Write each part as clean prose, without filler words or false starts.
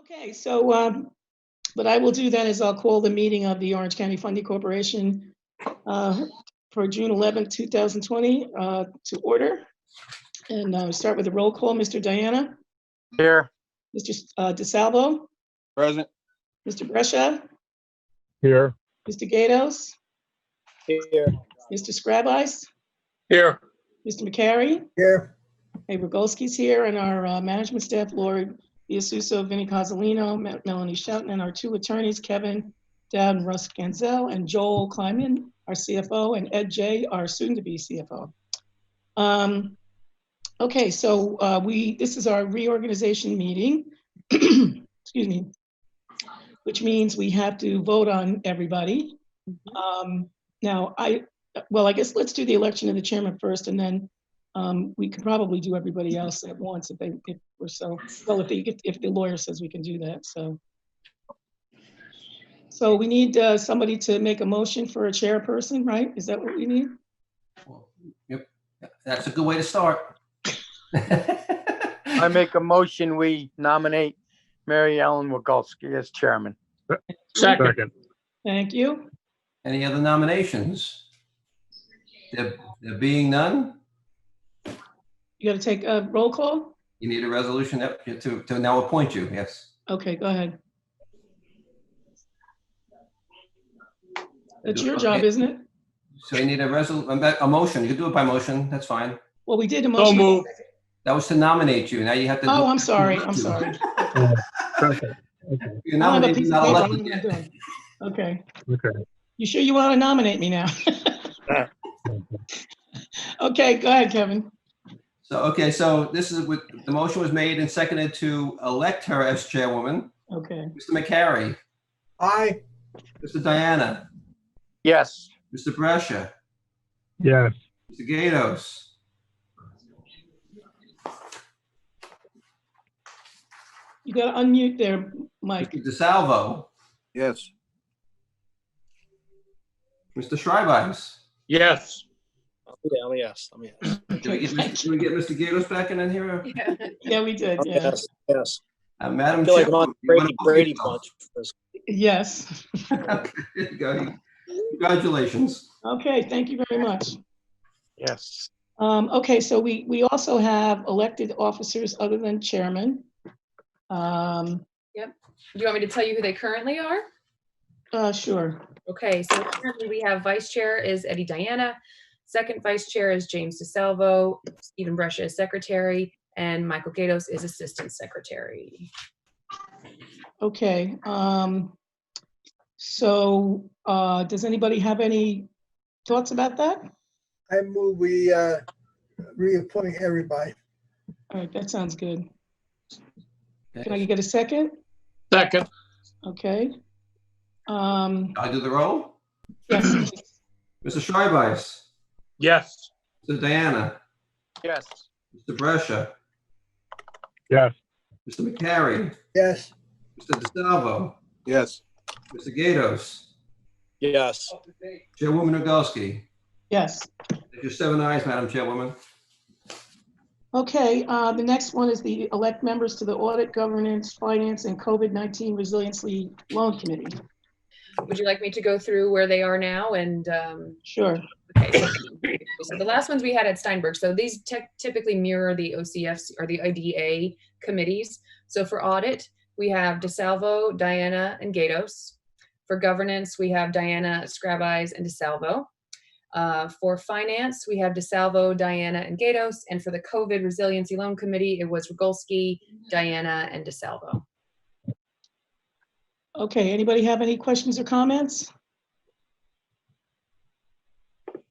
Okay, so what I will do then is I'll call the meeting of the Orange County Funding Corporation for June 11th, 2020 to order. And start with a roll call. Mr. Diana? Here. Mr. DeSalvo? Present. Mr. Brescia? Here. Mr. Gatos? Here. Mr. Scrabice? Here. Mr. McCary? Here. Hey, Rogolski's here, and our management staff, Lori Biasuso, Vinnie Cozzolino, Melanie Schouten, and our two attorneys, Kevin Dowd and Russ Ganzel, and Joel Kleiman, our CFO, and Ed J, our soon-to-be CFO. Okay, so this is our reorganization meeting, excuse me, which means we have to vote on everybody. Now, I guess let's do the election of the chairman first, and then we could probably do everybody else at once if we're so, well, if the lawyer says we can do that, so we need somebody to make a motion for a chairperson, right? Is that what we need? Well, yep, that's a good way to start. I make a motion, we nominate Mary Ellen Wagolski as chairman. Second. Thank you. Any other nominations? There being none, You got to take a roll call? you need a resolution to now appoint you, yes. Okay, go ahead. That's your job, isn't it? So you need a motion. You can do it by motion, that's fine. Well, we did a motion. moved. That was to nominate you, now you have to. Oh, I'm sorry, I'm sorry. Second. You're nominated, not I don't have a elected piece of yet. paper. Okay. Okay. You sure you want to nominate me now? Okay, go ahead, Kevin. So this is what the motion was made and seconded to elect her as chairwoman. Okay. Mr. McCary, Aye. Mr. Diana, Yes. Mr. Brescia, Yes. Mr. Gatos. You got to unmute there, Mike. Mr. DeSalvo, Yes. Mr. Schreibeis. Yes. Yes. Can we get Mr. Gatos back in here? Yeah, we did, yeah. Yes. Madam I feel like Chair, I'm on Brady Bunch. Yes. Okay, there you go. Congratulations. Okay, thank you very much. Yes. Okay, so we also have elected officers other than chairman. Yep. Do you want me to tell you who they currently are? Sure. Okay, so currently we have vice chair is Eddie Diana. Second vice chair is James DeSalvo. Stephen Brescia is secretary, and Michael Gatos is assistant secretary. Okay. So does anybody have any thoughts about that? I move we reappoint everybody. All right, that sounds good. Can I get a second? Second. Okay. I do the roll. Yes. Mr. Schreibeis, Yes. Mr. Diana, Yes. Mr. Brescia, Yes. Mr. McCary, Yes, Mr. DeSalvo, Yes. Mr. Gatos, Yes. Chairwoman Rogolski. Yes. There's 7 ayes, Madam Chairwoman. Okay, the next one is the elect members to the Audit, Governance, Finance, and COVID-19 Resiliency Loan Committee. Would you like me to go through where they are now? And Sure. okay, so the last ones we had at Steinberg. So these typically mirror the OCFC or the IDA committees. So for audit, we have DeSalvo, Diana, and Gatos. For governance, we have Diana, Scrabice, and DeSalvo. For finance, we have DeSalvo, Diana, and Gatos. And for the COVID Resiliency Loan Committee, it was Rogolski, Diana, and DeSalvo. Okay, anybody have any questions or comments?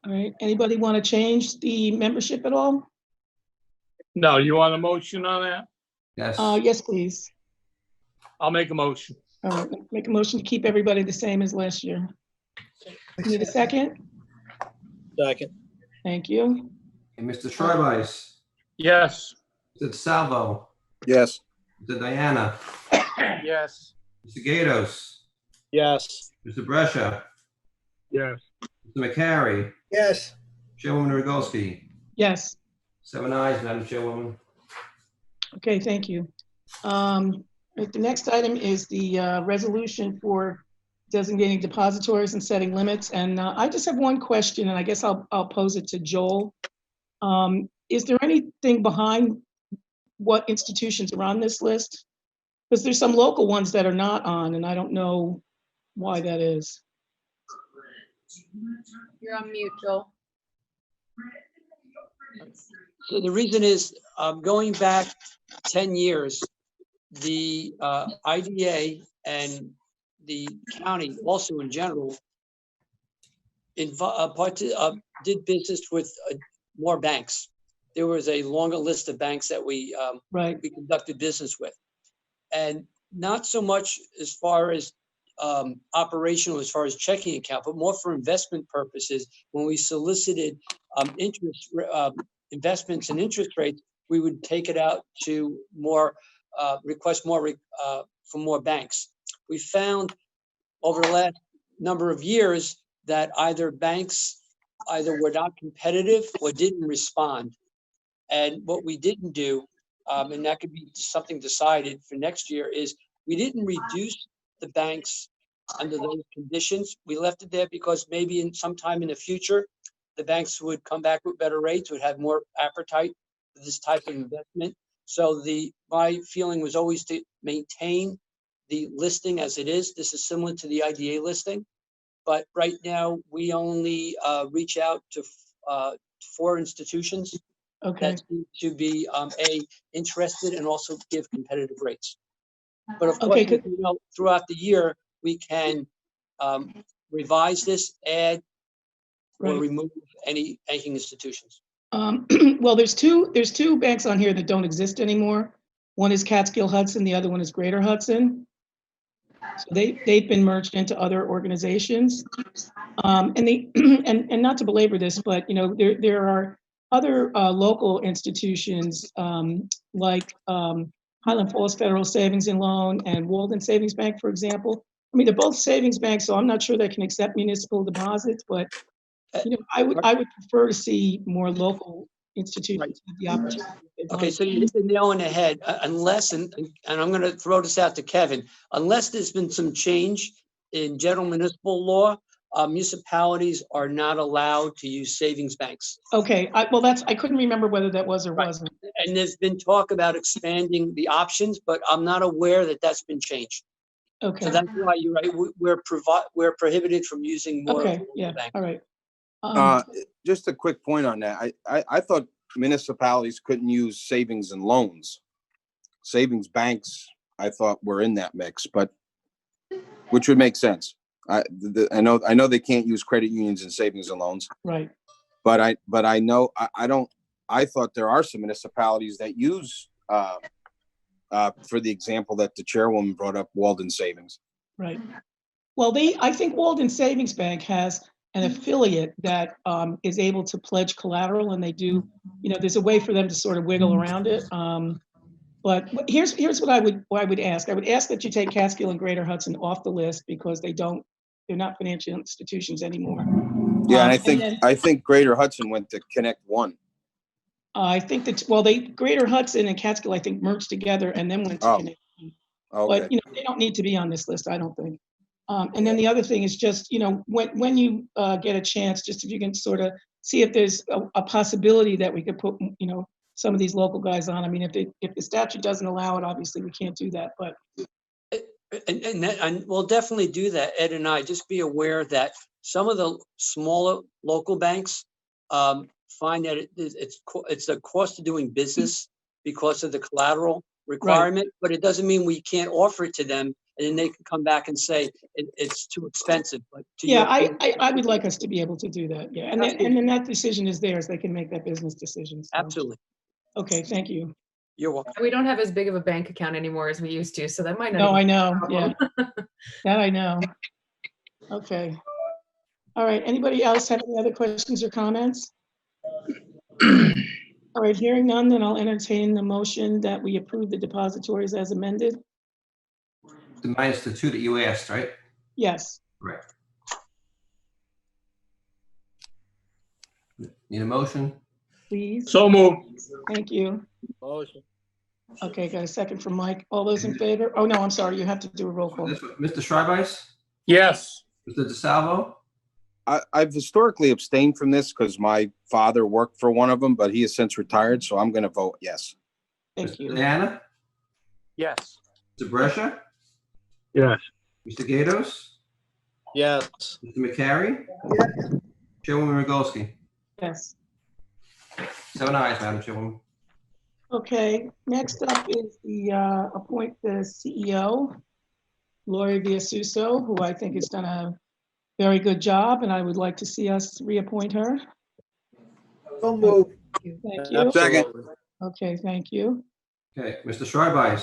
All right, anybody want to change the membership at all? No, you want a motion on that? Yes. Yes, please. I'll make a motion. All right, make a motion to keep everybody the same as last year. Need a second? Second. Thank you. And Mr. Schreibeis, Yes. Mr. DeSalvo, Yes. Mr. Diana, Yes. Mr. Gatos, Yes. Mr. Brescia, Yes. Mr. McCary, yes, Chairwoman Rogolski. Yes. 7 ayes, Madam Chairwoman. Okay, thank you. All Right, the next item is the resolution for designating depositories and setting limits. And I just have one question, and I guess I'll pose it to Joel. Is there anything behind what institutions are on this list? Because there's some local ones that are not on, and I don't know why that is. You're on mute, Joel. So the reason is, going back 10 years, the IDA and the county also in general did business with more banks. There was a longer list of banks that we conducted business with. And not so much as far as operational, as far as checking account, but more for investment purposes. When we solicited investments and interest rates, we would take it out to more, request more from more banks. We found over the last number of years that either banks were not competitive or didn't respond. And what we didn't do, and that could be something decided for next year, is we didn't reduce the banks under those conditions. We left it there because maybe in sometime in the future, the banks would come back with better rates, would have more appetite for this type of investment. So my feeling was always to maintain the listing as it is. This is similar to the IDA listing, but right now we only reach out to 4 institutions that seem to be interested and also give competitive rates. But of course, throughout the year, we can revise this, add or remove any banking institutions. Well, there's two banks on here that don't exist anymore. One is Catskill Hudson, the other one is Greater Hudson. So they've been merged into other organizations. And not to belabor this, but there are other local institutions like Highland Falls Federal Savings and Loan and Walden Savings Bank, for example. I mean, they're both savings banks, so I'm not sure they can accept municipal deposits, but I would prefer to see more local institutions have the opportunity. Okay, so you hit the nail on the head. Unless, and I'm going to throw this out to Kevin, unless there's been some change in general municipal law, municipalities are not allowed to use savings banks. Okay, I couldn't remember whether that was or wasn't. And there's been talk about expanding the options, but I'm not aware that that's been changed. Okay. So that's why you're right. We're prohibited from using more. Okay, yeah, banks. all right. Just a quick point on that. I thought municipalities couldn't use savings and loans. Savings banks, I thought, were in that mix, but which would make sense. I know they can't use credit unions and savings and loans. Right. But I thought there are some municipalities that use for the example that the chairwoman brought up, Walden Savings. Right. Well, I think Walden Savings Bank has an affiliate that is able to pledge collateral, and they do, there's a way for them to sort of wiggle around it. But here's what I would ask. I would ask that you take Catskill and Greater Hudson off the list because they're not financial institutions anymore. Yeah, and I think Greater Hudson went to Connect One. I think that Greater Hudson and Catskill, I think, merged together and then went to Connect One. Okay. But they don't need to be on this list, I don't think. And then the other thing is just, when you get a chance, just if you can sort of see if there's a possibility that we could put, some of these local guys on. I mean, if the statute doesn't allow it, obviously we can't do that, but. And we'll definitely do that, Ed and I. Just be aware that some of the smaller local banks find that it's the cost of doing business because of the collateral requirement, but it doesn't mean we can't offer it to them, and then they can come back and say it's too expensive. But I would like us to be able to do that. Yeah, and then that decision is theirs. They can make that business decision. So. Absolutely. Okay, thank you. You're welcome. We don't have as big of a bank account anymore as we used to, so that might not. No, I know. Yeah, that I know. Okay. All right. Anybody else have any other questions or comments? All right. Hearing none, then I'll entertain the motion that we approve the depositories as amended. Minus the 2 that you asked, right? Yes. Right. Need a motion? Please. So moved. Thank you. Motion. Okay, got a second from Mike. All those in favor? Oh, no, I'm sorry. You have to do a roll call. Mr. Schreiber? Yes. Mr. DeSalvo? I've historically abstained from this because my father worked for one of them, but he has since retired, so I'm going to vote yes. Thank Mr. you. Diana? Yes. Mr. Brescia? Yes. Mr. Gatos? Yes. Mr. McCary? Yes. Chairwoman Rogowski? Yes. 7 ayes, Madam Chairwoman. Okay, next up is the appoint the CEO, Lori Viasuso, who I think has done a very good job, and I would like to see us reappoint her. So moved. Thank you. Second. Absolutely. Okay, thank you. Okay, Mr. Schreiber?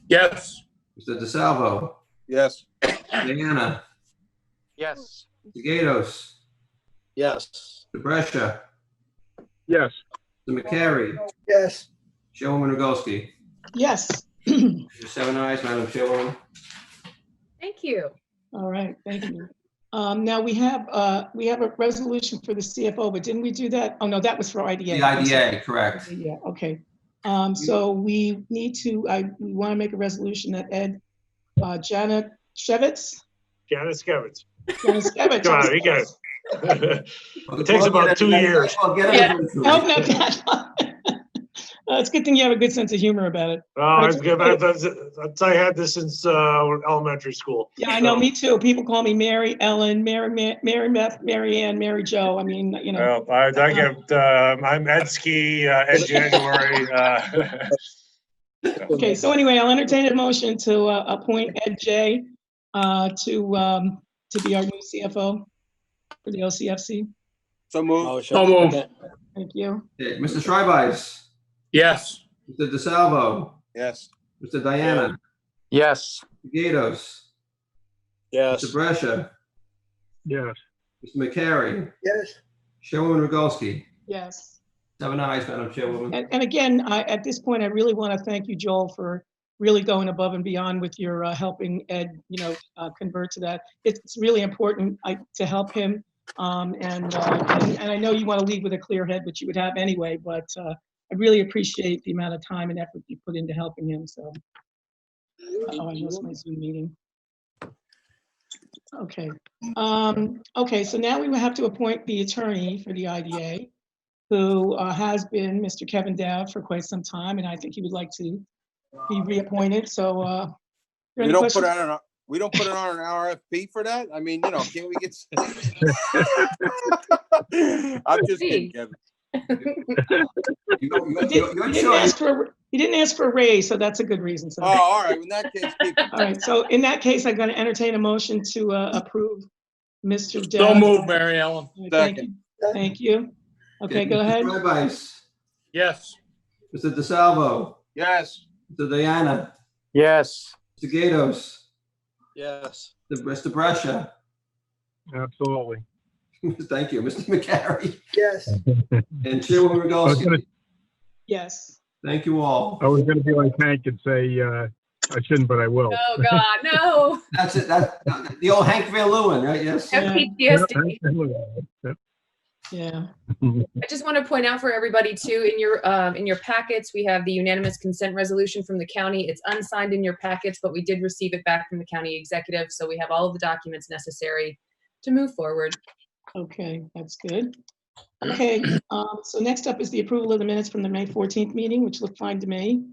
Yes. Mr. DeSalvo? Yes. Diana? Yes. Mr. Gatos? Yes. Mr. Brescia? Yes. Mr. McCary? Yes. Chairwoman Rogowski? Yes. 7 ayes, Madam Chairwoman. Thank you. All right, thank you. Now we have a resolution for the CFO, but didn't we do that? Oh, no, that was for IDA. The I'm sorry. IDA, correct. Yeah, okay. So we need to, we want to make a resolution that Janet Shevitz? Januszkiewicz. Januszkiewicz. Go on, you got it. It takes about 2 years. Well, get Yeah. it. No, not that one. It's a good thing you have a good sense of humor about it. I had this since elementary school. Yeah, I know, me too. People call me Mary Ellen, Mary Beth, Mary Ann, Mary Joe. I mean, you know. Well, I'm Ed Ski, Ed January. Okay, so anyway, I'll entertain a motion to appoint Ed J. To be our new CFO for the OCFC. So moved. Motion. So moved. Second. Thank you. Okay, Mr. Schreiber? Yes. Mr. DeSalvo? Yes. Mr. Diana? Yes. Mr. Gatos? Yes. Mr. Brescia? Yes. Mr. McCary? Yes. Chairwoman Rogowski? Yes. 7 ayes, Madam Chairwoman. And again, at this point, I really want to thank you, Joel, for really going above and beyond with your helping Ed, convert to that. It's really important to help him. And I know you want to leave with a clear head, which you would have anyway, but I really appreciate the amount of time and effort you put into helping him. So, oh, I lost my Zoom meeting. Okay. Okay, so now we will have to appoint the attorney for the IDA, who has been Mr. Kevin Dowd for quite some time, and I think he would like to be reappointed. So, We don't put it on an RFP for that. I mean, can't we get? I'm just kidding, Kevin. He didn't ask for a raise, so that's a good reason. So. Oh, all right. In that case, keep it. All right. So in that case, I'm going to entertain a motion to approve Mr. So Dowd. moved, Mary Ellen. Thank you. Thank you. Okay, go ahead. Mr. Schreiber? Yes. Mr. DeSalvo? Yes. Mr. Diana? Yes. Mr. Gatos? Yes. Mr. Brescia? Absolutely. Thank you. Mr. McCary? Yes. And Chairwoman Rogowski? Yes. Thank you all. I was gonna be like Hank and say, I shouldn't, but I will. Oh, God, no. That's it. That's the old Hank Van Leeuwen, right? Yes. Have PTSD. Yep. Yeah. I just want to point out for everybody too, in your packets, we have the unanimous consent resolution from the county. It's unsigned in your packets, but we did receive it back from the county executive. So we have all of the documents necessary to move forward. Okay, that's good. Okay, so next up is the approval of the minutes from the May 14th meeting, which looked fine to me.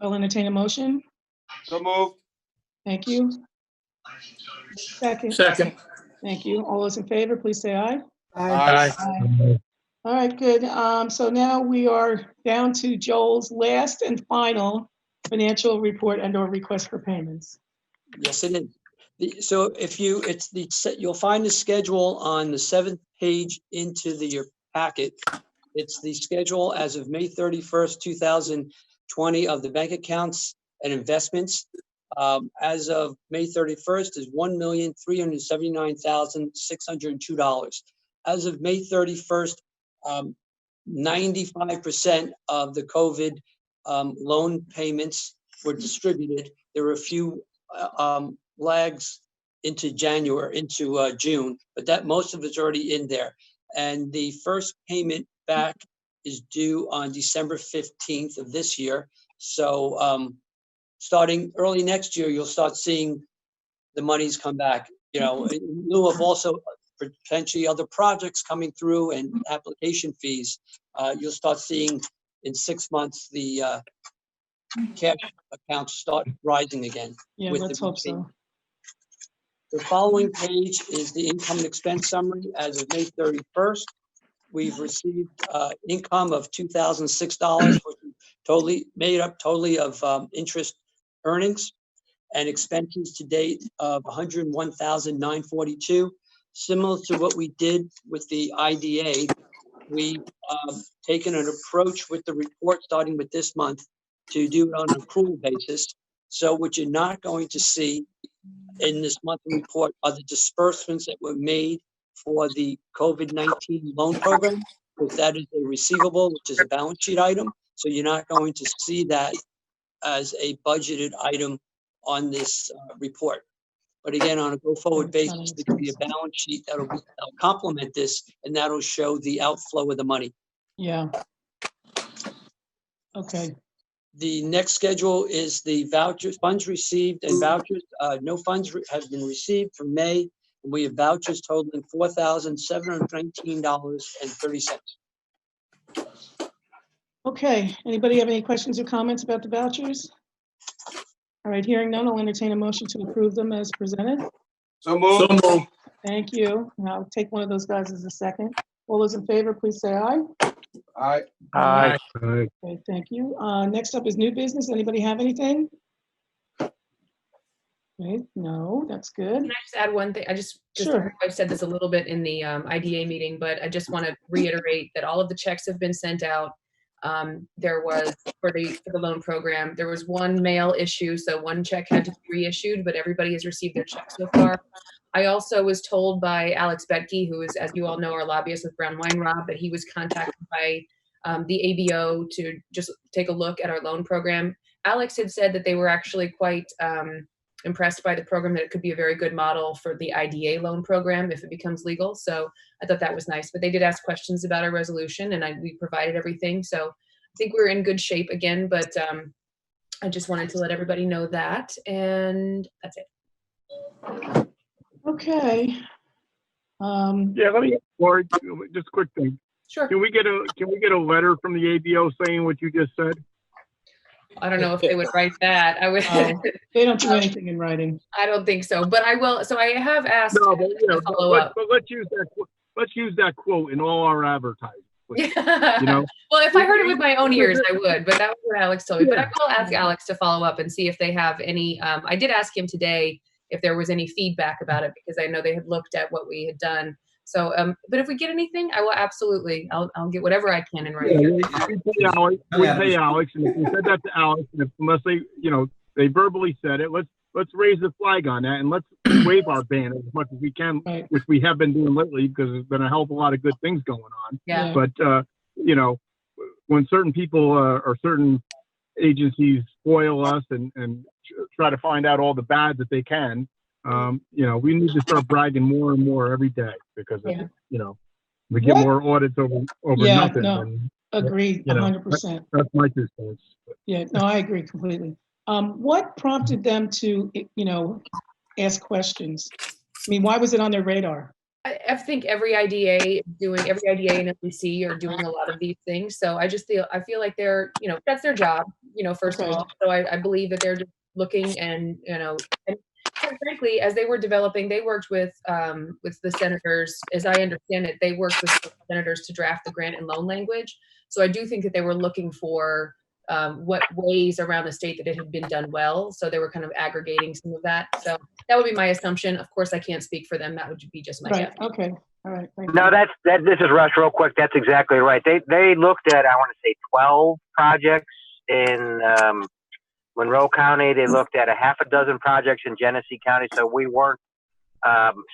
I'll entertain a motion. So moved. Thank you. Second. Thank you. All those in favor, please say aye. Aye. Aye. All right, good. So now we are down to Joel's last and final financial report and/or request for payments. Yes, it is. So if you'll find the schedule on the 7th page into your packet. It's the schedule as of May 31st, 2020 of the bank accounts and investments. As of May 31st is $1,379,602. As of May 31st, 95% of the COVID loan payments were distributed. There were a few lags into June, but most of it's already in there. And the first payment back is due on December 15th of this year. So starting early next year, you'll start seeing the monies come back, you know, in lieu of also potentially other projects coming through and application fees. You'll start seeing in 6 months the cash accounts start rising again. Yeah, with let's the hope so. The following page is the income and expense summary as of May 31st. We've received income of $2,006, which is totally made up totally of interest earnings, and expenses to date of $101,942. Similar to what we did with the IDA, we've taken an approach with the report starting with this month to do it on an accrual basis. So what you're not going to see in this monthly report are the disbursements that were made for the COVID-19 loan program, because that is a receivable, which is a balance sheet item. So you're not going to see that as a budgeted item on this report. But again, on a go-forward basis, there will be a balance sheet that'll complement this, and that'll show the outflow of the money. Yeah. Okay. The next schedule is the vouchers, funds received and vouchers. No funds have been received for May. And we have vouchers totaling $4,719.30. Okay. Anybody have any questions or comments about the vouchers? All right, hearing none, I'll entertain a motion to approve them as presented. So move. Thank you. And I'll take one of those guys as a second. All those in favor, please say aye. Aye. Aye. Okay, thank you. Next up is new business. Anybody have anything? Okay, no, that's good. Can I just add one thing? Sure. I've said this a little bit in the IDA meeting, but I just want to reiterate that all of the checks have been sent out. There was, for the loan program, there was one mail issue, so one check had to be reissued, but everybody has received their check so far. I also was told by Alex Betke, who is, as you all know, our lobbyist with Brown Weinrob, that he was contacted by the ABO to just take a look at our loan program. Alex had said that they were actually quite impressed by the program, that it could be a very good model for the IDA loan program if it becomes legal. So I thought that was nice, but they did ask questions about our resolution, and we provided everything. So I think we're in good shape again, but I just wanted to let everybody know that, and that's it. Okay. Yeah, let me, Lori, just a quick thing. Sure. Can we get a letter from the ABO saying what you just said? I don't know if they would write that. I would. They don't do anything in writing. I don't think so, but I will. So I have asked No, but, to follow up. but let's use that quote in all our advertising. Please. You know? Well, if I heard it with my own ears, I would, but that was what Alex told me. But I will ask Alex to follow up and see if they have any. I did ask him today if there was any feedback about it, because I know they had looked at what we had done. So, but if we get anything, I will absolutely, I'll get whatever I can in writing. Yeah, we pay Alex, and if we said that to Alex, and unless they, they verbally said it, let's raise the flag on that, and let's wave our banner as much as we can, Right. which we have been doing lately, because there's been a hell of a lot of good things going on. Yeah. But when certain people or certain agencies spoil us and try to find out all the bad that they can, we need to start bragging more and more every day, because we get more audits over nothing. No, and, agreed, 100%. That's my 2 cents. Yeah, no, I agree completely. What prompted them to, ask questions? I mean, why was it on their radar? I think every IDA and FEC are doing a lot of these things. So I feel like they're, that's their job, first of all. So I believe that they're just looking and quite frankly, as they were developing, they worked with the senators. As I understand it, they worked with the senators to draft the grant and loan language. So I do think that they were looking for what ways around the state that it had been done well. So they were kind of aggregating some of that. So that would be my assumption. Of course, I can't speak for them. That would be just my guess. Okay. All right. Thank No, you. this is Russ real quick. That's exactly right. They looked at, I want to say 12 projects in Monroe County. They looked at a half a dozen projects in Genesee County. So we weren't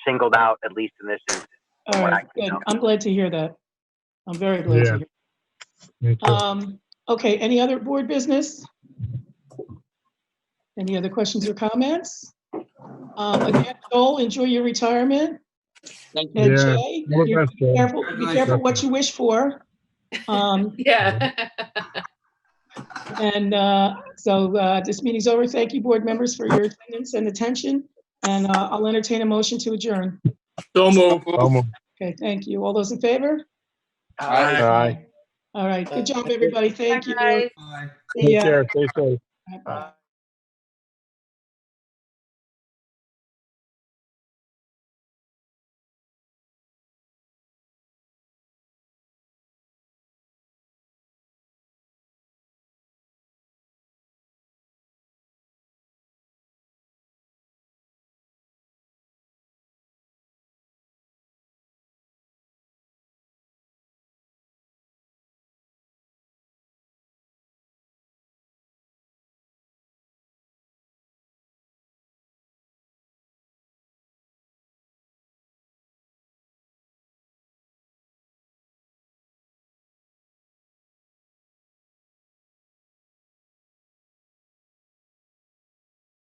singled out, at least in this instance. All right, good. I'm glad to hear that. I'm very glad to hear. Me too. Okay, any other board business? Any other questions or comments? Again, Joel, enjoy your retirement. Thank you. And Yeah, Jay, all the best, Joel. be careful what you wish for. Yeah. And so this meeting's over. Thank you, board members, for your attendance and attention. And I'll entertain a motion to adjourn. So move. Okay, thank you. All those in favor? Aye. All right, good job, everybody. Thank you. Bye. Bye. See Take ya. care. Stay safe. Bye.